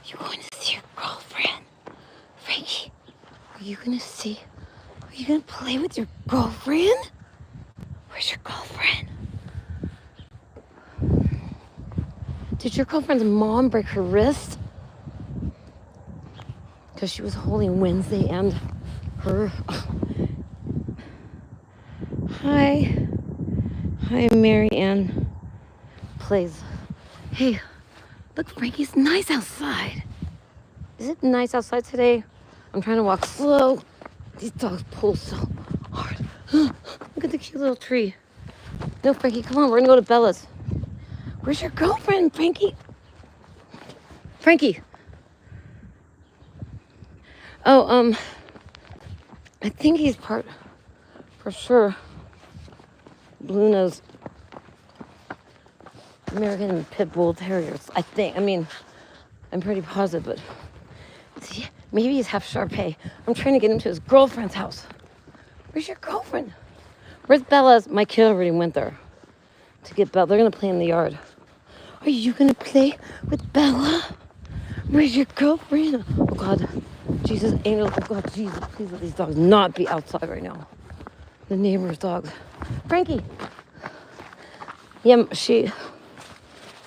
You going to see your girlfriend? Frankie, are you going to see? Are you going to play with your girlfriend? Where's your girlfriend? Did your girlfriend's mom break her wrist? Because she was holding Wednesday and her. Hi. Hi, Mary Ann. Plays. Hey, look, Frankie's nice outside. Is it nice outside today? I'm trying to walk slow. These dogs pull so hard. Look at the cute little tree. No, Frankie, come on. We're going to go to Bella's. Where's your girlfriend, Frankie? Frankie. Oh, I think he's part, for sure, Blue Nose American Pit Bull Terriers. I think. I mean, I'm pretty positive, but see, maybe he's half Shar-Pei. I'm trying to get him to his girlfriend's house. Where's your girlfriend? Where's Bella's? My kid already went there to get Bella. They're going to play in the yard. Are you going to play with Bella? Where's your girlfriend? Oh, God. Jesus, angel. Oh, God, Jesus. Please let these dogs not be outside right now. The neighbor's dogs. Frankie. Yeah,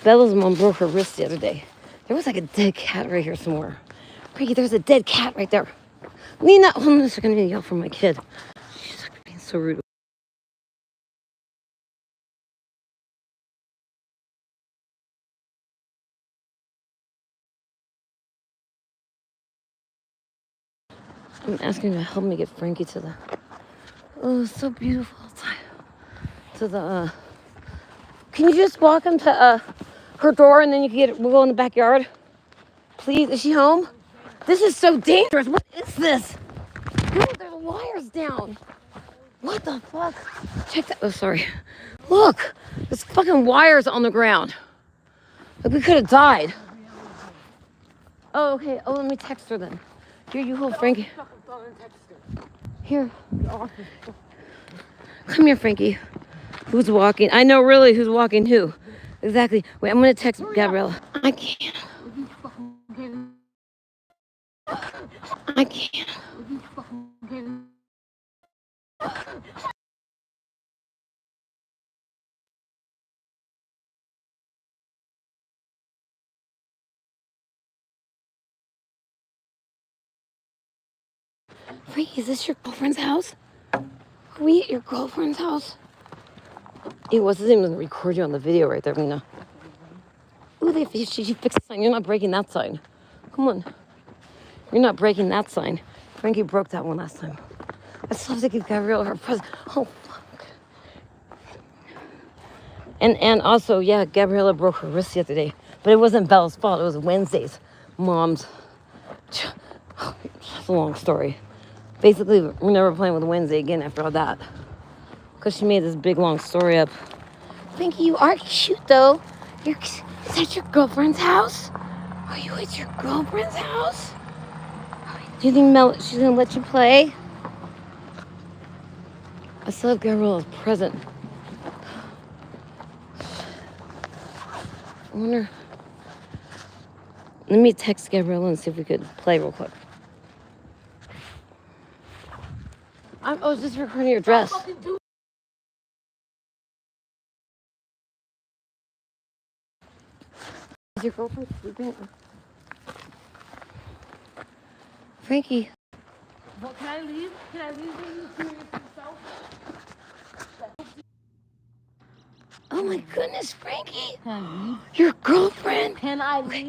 Bella's mom broke her wrist the other day. There was like a dead cat right here somewhere. Frankie, there's a dead cat right there. Lena, hold on a second. I'm going to yell for my kid. She's being so rude. I'm asking him to help me get Frankie to the, oh, so beautiful outside. To the, can you just walk him to her door and then we'll go in the backyard? Please, is she home? This is so dangerous. What is this? Look, there's wires down. What the fuck? Check that, oh, sorry. Look, there's fucking wires on the ground. Like we could have died. Oh, okay, oh, let me text her then. Here, you hold Frankie. Here. Come here, Frankie. Who's walking? I know really who's walking who. Exactly. Wait, I'm going to text Gabriella. I can't. I can't. Frankie, is this your girlfriend's house? Are we at your girlfriend's house? It wasn't even record you on the video right there, Lena. Ooh, she fixed the sign. You're not breaking that sign. Come on. You're not breaking that sign. Frankie broke that one last time. I still have to give Gabriella her present. Oh, fuck. And also, yeah, Gabriella broke her wrist the other day. But it wasn't Bella's fault. It was Wednesday's mom's. That's a long story. Basically, we're never playing with Wednesday again after all that. Because she made this big, long story up. Frankie, you are cute, though. Is that your girlfriend's house? Are you at your girlfriend's house? Do you think she's going to let you play? I still have Gabriella's present. I wonder. Let me text Gabriella and see if we could play real quick. I was just recording your dress. Is your girlfriend sleeping? Frankie. Well, can I leave? Can I leave when you see yourself? Oh my goodness, Frankie. Can I leave? Your girlfriend? Can I leave?